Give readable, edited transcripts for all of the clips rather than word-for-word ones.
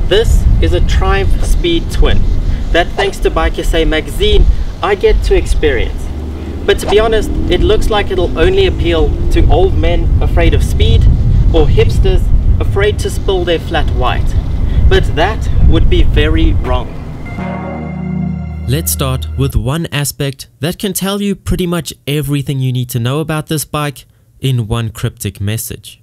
This is a Triumph Speed Twin that, thanks to Bike SA magazine, I get to experience. But to be honest, it looks like it'll only appeal to old men afraid of speed or hipsters afraid to spill their flat white. But that would be very wrong. Let's start with one aspect that can tell you pretty much everything you need to know about this bike in one cryptic message.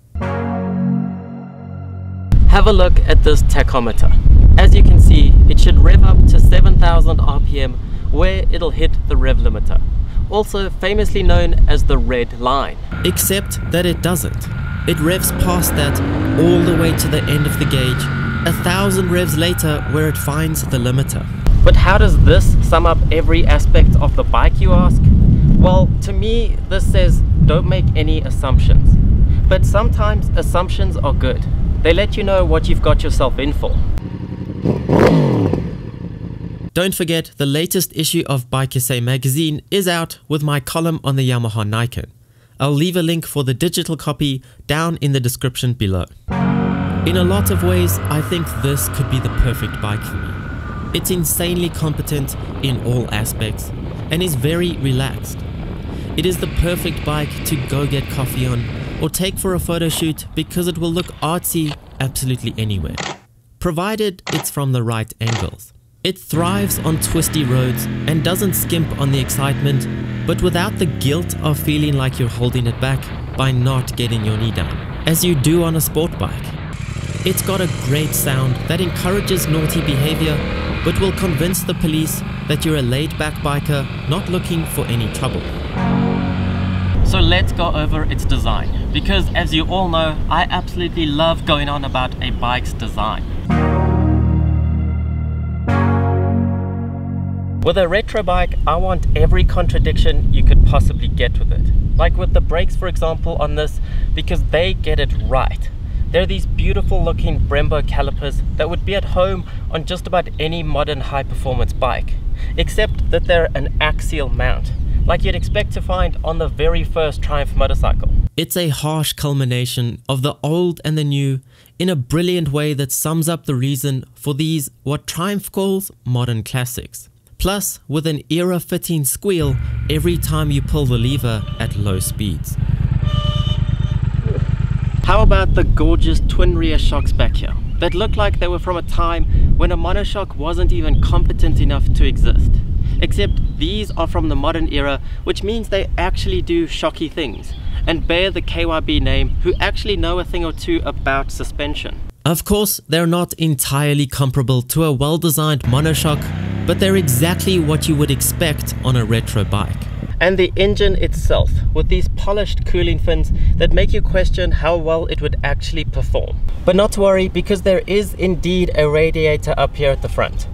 Have a look at this tachometer. As you can see, it should rev up to 7,000 RPM where it'll hit the rev limiter, also famously known as the red line. Except that it doesn't. It revs past that all the way to the end of the gauge, 1,000 revs later where it finds the limiter. But how does this sum up every aspect of the bike, you ask? Well, to me, this says don't make any assumptions. But sometimes assumptions are good. They let you know what you've got yourself in for. Don't forget, the latest issue of Bike SA magazine is out with my column on the Yamaha Nikon. I'll leave a link for the digital copy down in the description below. In a lot of ways, I think this could be the perfect bike for me. It's insanely competent in all aspects and is very relaxed. It is the perfect bike to go get coffee on or take for a photo shoot because it will look artsy absolutely anywhere, provided it's from the right angles. It thrives on twisty roads and doesn't skimp on the excitement, but without the guilt of feeling like you're holding it back by not getting your knee down, as you do on a sport bike. It's got a great sound that encourages naughty behavior, but will convince the police that you're a laid-back biker not looking for any trouble. So let's go over its design, because as you all know, I absolutely love going on about a bike's design. With a retro bike, I want every contradiction you could possibly get with it. Like with the brakes, for example, on this, because they get it right. They're these beautiful looking Brembo calipers that would be at home on just about any modern high performance bike, except that they're an axial mount, like you'd expect to find on the very first Triumph motorcycle. It's a harsh culmination of the old and the new in a brilliant way that sums up the reason for these, what Triumph calls, modern classics. Plus, with an era-fitting squeal every time you pull the lever at low speeds. How about the gorgeous twin rear shocks back here that look like they were from a time when a monoshock wasn't even competent enough to exist? Except these are from the modern era, which means they actually do shocky things and bear the KYB name, who actually know a thing or two about suspension. Of course, they're not entirely comparable to a well-designed monoshock, but they're exactly what you would expect on a retro bike. And the engine itself, with these polished cooling fins that make you question how well it would actually perform. But not to worry, because there is indeed a radiator up here at the front.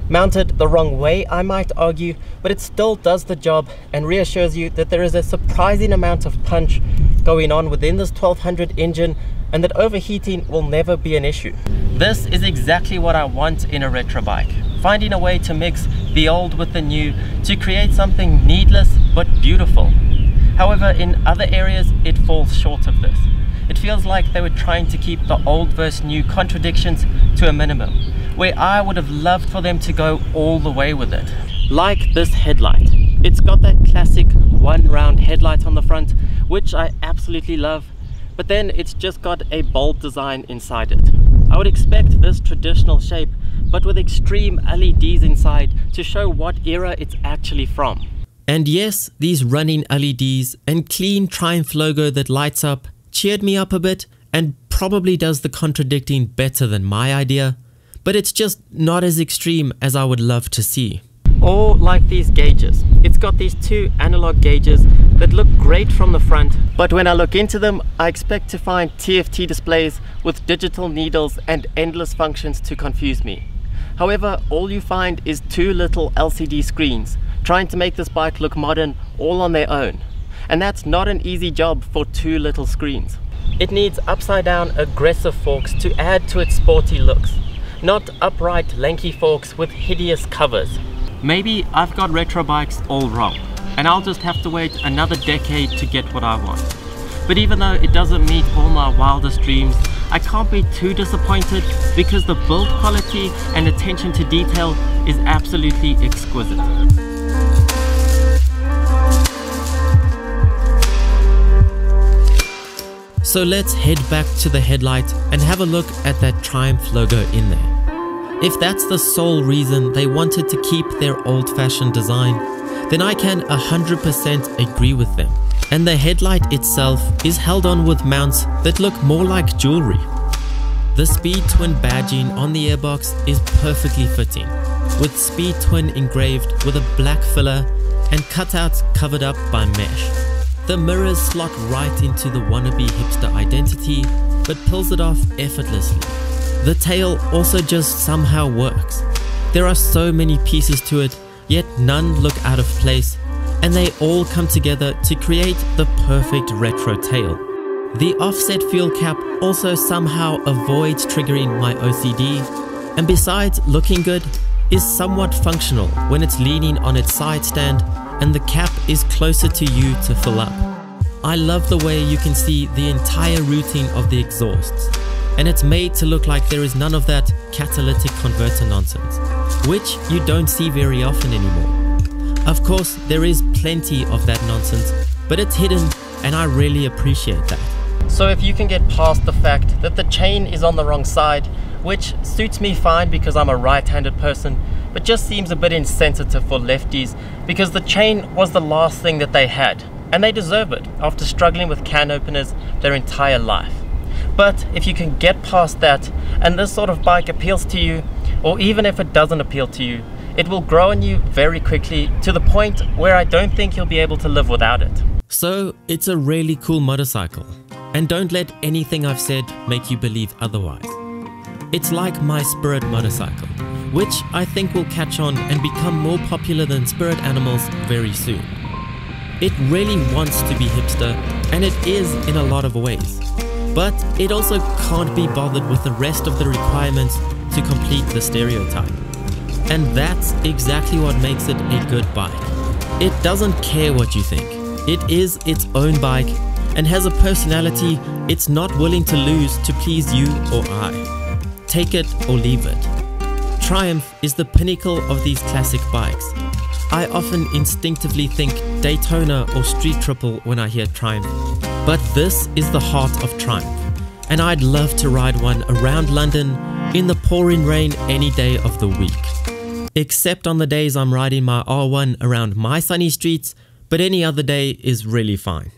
Mounted the wrong way, I might argue, but it still does the job and reassures you that there is a surprising amount of punch going on within this 1200 engine, and that overheating will never be an issue. This is exactly what I want in a retro bike, finding a way to mix the old with the new to create something needless but beautiful. However, in other areas it falls short of this. It feels like they were trying to keep the old versus new contradictions to a minimum, where I would have loved for them to go all the way with it. Like this headlight. It's got that classic one round headlight on the front, which I absolutely love, but then it's just got a bulb design inside it. I would expect this traditional shape, but with extreme LEDs inside to show what era it's actually from. And yes, these running LEDs and clean Triumph logo that lights up cheered me up a bit and probably does the contradicting better than my idea, but it's just not as extreme as I would love to see. Or like these gauges. It's got these two analog gauges that look great from the front, but when I look into them, I expect to find TFT displays with digital needles and endless functions to confuse me. However, all you find is two little LCD screens trying to make this bike look modern all on their own. And that's not an easy job for two little screens. It needs upside down aggressive forks to add to its sporty looks, not upright lanky forks with hideous covers. Maybe I've got retro bikes all wrong, and I'll just have to wait another decade to get what I want. But even though it doesn't meet all my wildest dreams, I can't be too disappointed because the build quality and attention to detail is absolutely exquisite. So let's head back to the headlight and have a look at that Triumph logo in there. If that's the sole reason they wanted to keep their old-fashioned design, then I can 100% agree with them. And the headlight itself is held on with mounts that look more like jewelry. The Speed Twin badging on the airbox is perfectly fitting, with Speed Twin engraved with a black filler and cutouts covered up by mesh. The mirrors slot right into the wannabe hipster identity, but pulls it off effortlessly. The tail also just somehow works. There are so many pieces to it, yet none look out of place, and they all come together to create the perfect retro tail. The offset fuel cap also somehow avoids triggering my OCD, and besides looking good, is somewhat functional when it's leaning on its side stand and the cap is closer to you to fill up. I love the way you can see the entire routing of the exhausts, and it's made to look like there is none of that catalytic converter nonsense, which you don't see very often anymore. Of course, there is plenty of that nonsense, but it's hidden, and I really appreciate that. So if you can get past the fact that the chain is on the wrong side, which suits me fine because I'm a right-handed person, but just seems a bit insensitive for lefties because the chain was the last thing that they had, and they deserve it after struggling with can openers their entire life. But if you can get past that and this sort of bike appeals to you, or even if it doesn't appeal to you, it will grow on you very quickly to the point where I don't think you'll be able to live without it. So it's a really cool motorcycle, and don't let anything I've said make you believe otherwise. It's like my Spirit motorcycle, which I think will catch on and become more popular than Spirit Animals very soon. It really wants to be hipster, and it is in a lot of ways, but it also can't be bothered with the rest of the requirements to complete the stereotype. And that's exactly what makes it a good bike. It doesn't care what you think. It is its own bike and has a personality it's not willing to lose to please you or I. Take it or leave it. Triumph is the pinnacle of these classic bikes. I often instinctively think Daytona or Street Triple when I hear Triumph, but this is the heart of Triumph, and I'd love to ride one around London in the pouring rain any day of the week. Except on the days I'm riding my R1 around my sunny streets, but any other day is really fine.